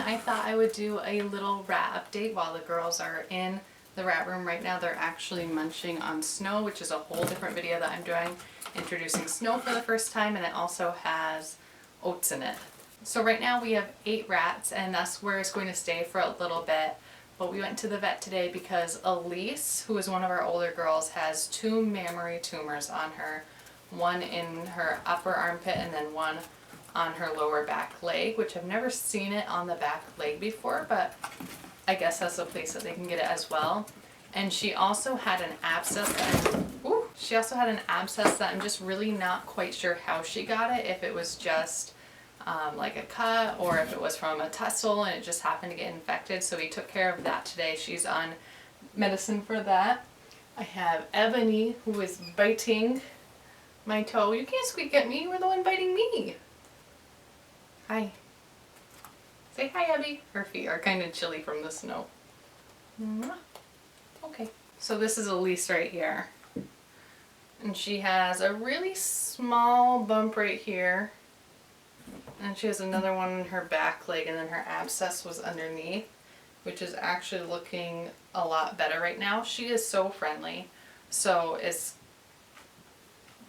I thought I would do a little rat update while the girls are in the rat room. Right now they're actually munching on Snow, which is a whole different video that I'm doing, introducing Snow for the first time, and it also has oats in it. So right now we have 8 rats, and that's where it's going to stay for a little bit. But we went to the vet today because Elise, who is one of our older girls, has 2 mammary tumors on her. One in her upper armpit and then one on her lower back leg, which I've never seen it on the back leg before, but I guess that's a place that they can get it as well. And she also had an abscess that I'm just really not quite sure how she got it, if it was just like a cut or if it was from a tussle and it just happened to get infected. So we took care of that today. She's on medicine for that. I have Ebony, who is biting my toe. You can't squeak at me, you were the one biting me. Hi. Say hi, Abby. Her feet are kind of chilly from the snow. Okay. So this is Elise right here. And she has a really small bump right here. And she has another one in her back leg, and then her abscess was underneath, which is actually looking a lot better right now. She is so friendly. So it's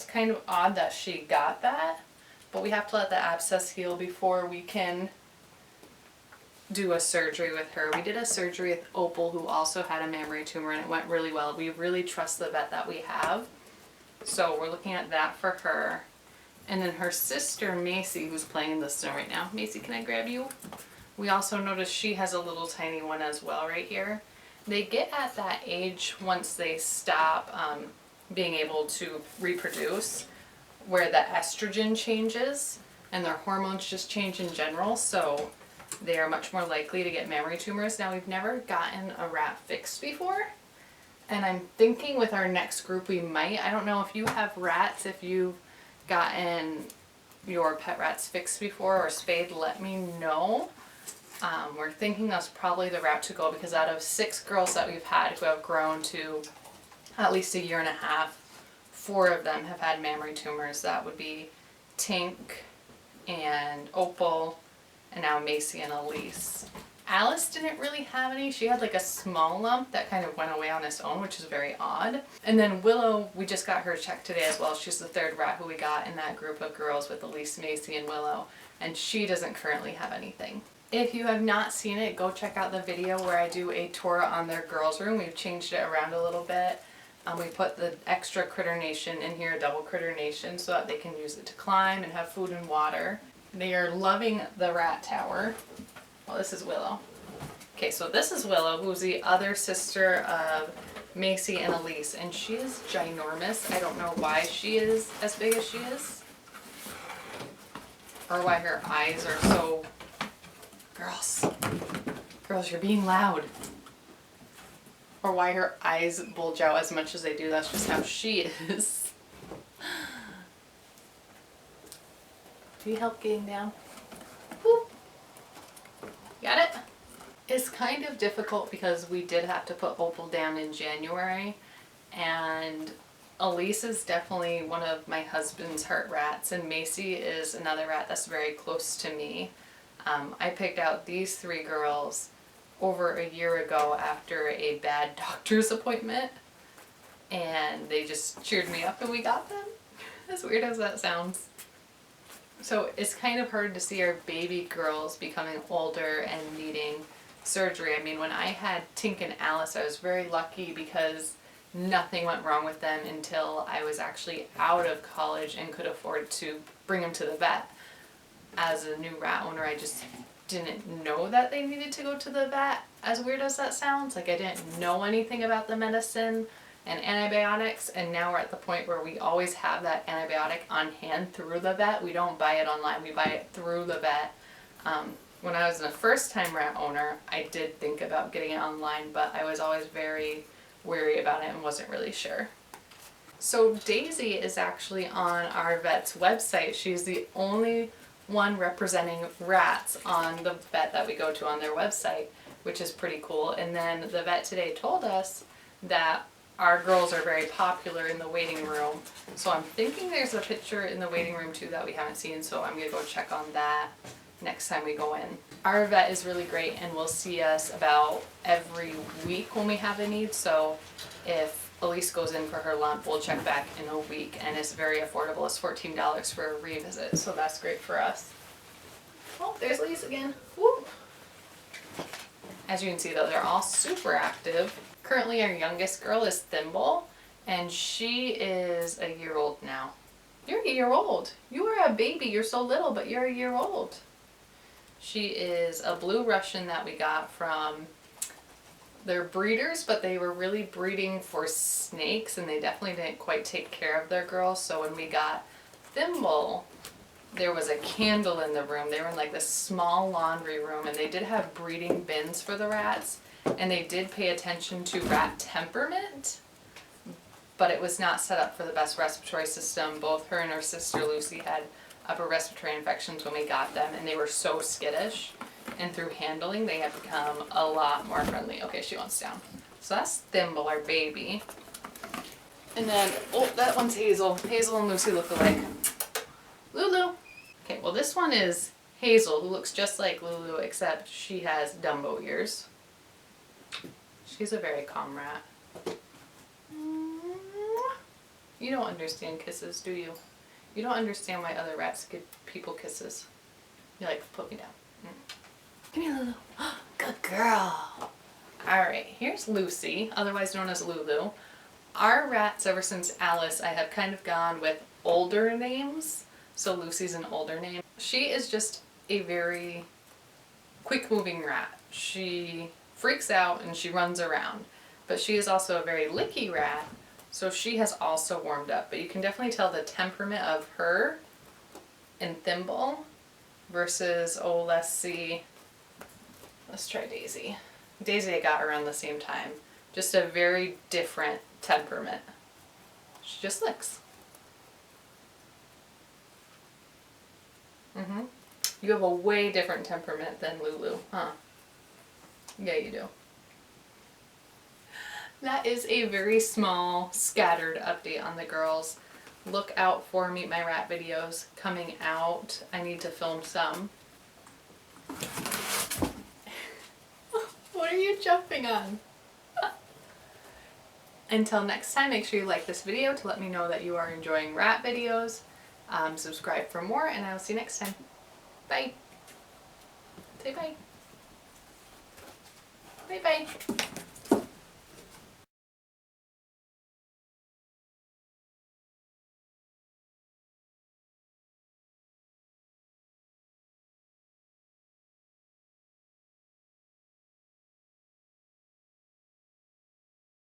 kind of odd that she got that. But we have to let the abscess heal before we can do a surgery with her. We did a surgery with Opal, who also had a mammary tumor, and it went really well. We really trust the vet that we have. So we're looking at that for her. And then her sister, Macy, who's playing in the snow right now. Macy, can I grab you? We also noticed she has a little tiny one as well right here. They get at that age once they stop being able to reproduce, where the estrogen changes and their hormones just change in general, so they are much more likely to get mammary tumors. Now, we've never gotten a rat fixed before, and I'm thinking with our next group we might. I don't know if you have rats, if you've gotten your pet rats fixed before or spayed, let me know. We're thinking that's probably the route to go, because out of 6 girls that we've had who have grown to at least a year and a half, 4 of them have had mammary tumors. That would be Tink and Opal, and now Macy and Elise. Alice didn't really have any. She had like a small lump that kind of went away on its own, which is very odd. And then Willow, we just got her checked today as well. She's the 3rd rat who we got in that group of girls with Elise, Macy, and Willow, and she doesn't currently have anything. If you have not seen it, go check out the video where I do a tour on their girls' room. We've changed it around a little bit. We put the extra Critter Nation in here, double Critter Nation, so that they can use it to climb and have food and water. They are loving the rat tower. Well, this is Willow. Okay, so this is Willow, who's the other sister of Macy and Elise, and she is ginormous. I don't know why she is as big as she is, or why her eyes are so... Girls, you're being loud. Or why her eyes bulge out as much as they do. That's just how she is. Do you help getting down? Whoop. Got it? It's kind of difficult because we did have to put Opal down in January, and Elise is definitely one of my husband's heart rats, and Macy is another rat that's very close to me. I picked out these 3 girls over a year ago after a bad doctor's appointment, and they just cheered me up and we got them. As weird as that sounds. So it's kind of hard to see our baby girls becoming older and needing surgery. I mean, when I had Tink and Alice, I was very lucky because nothing went wrong with them until I was actually out of college and could afford to bring them to the vet. As a new rat owner, I just didn't know that they needed to go to the vet, as weird as that sounds. Like, I didn't know anything about the medicine and antibiotics, and now we're at the point where we always have that antibiotic on hand through the vet. We don't buy it online, we buy it through the vet. When I was a first-time rat owner, I did think about getting it online, but I was always very wary about it and wasn't really sure. So Daisy is actually on our vet's website. She's the only one representing rats on the vet that we go to on their website, which is pretty cool. And then the vet today told us that our girls are very popular in the waiting room. So I'm thinking there's a picture in the waiting room too that we haven't seen, so I'm gonna go check on that next time we go in. Our vet is really great and will see us about every week when we have a need. So if Elise goes in for her lump, we'll check back in a week, and it's very affordable. It's $14 for a revisit, so that's great for us. Oh, there's Elise again. Woo! As you can see though, they're all super active. Currently our youngest girl is Thimble, and she is a year old now. You're a year old. You are a baby. You're so little, but you're a year old. She is a blue Russian that we got from, they're breeders, but they were really breeding for snakes, and they definitely didn't quite take care of their girls. So when we got Thimble, there was a candle in the room. They were in like this small laundry room, and they did have breeding bins for the rats, and they did pay attention to rat temperament, but it was not set up for the best respiratory system. Both her and her sister Lucy had upper respiratory infections when we got them, and they were so skittish, and through handling they have become a lot more friendly. Okay, she wants down. So that's Thimble, our baby. And then, oh, that one's Hazel. Hazel and Lucy look alike. Lulu. Okay, well this one is Hazel, who looks just like Lulu, except she has Dumbo ears. She's a very calm rat. You don't understand kisses, do you? You don't understand why other rats give people kisses. You're like, put me down. Come here, Lulu. Good girl. Alright, here's Lucy, otherwise known as Lulu. Our rats, ever since Alice, I have kind of gone with older names. So Lucy's an older name. She is just a very quick-moving rat. She freaks out and she runs around. But she is also a very licky rat, so she has also warmed up. But you can definitely tell the temperament of her and Thimble versus, oh, let's see. Let's try Daisy. Daisy I got around the same time. Just a very different temperament. She just licks. You have a way different temperament than Lulu, huh? Yeah, you do. That is a very small, scattered update on the girls. Look out for Meet My Rat videos coming out. I need to film some. What are you jumping on? Until next time, make sure you like this video to let me know that you are enjoying rat videos. Subscribe for more, and I will see you next time. Bye. Say bye. Bye bye.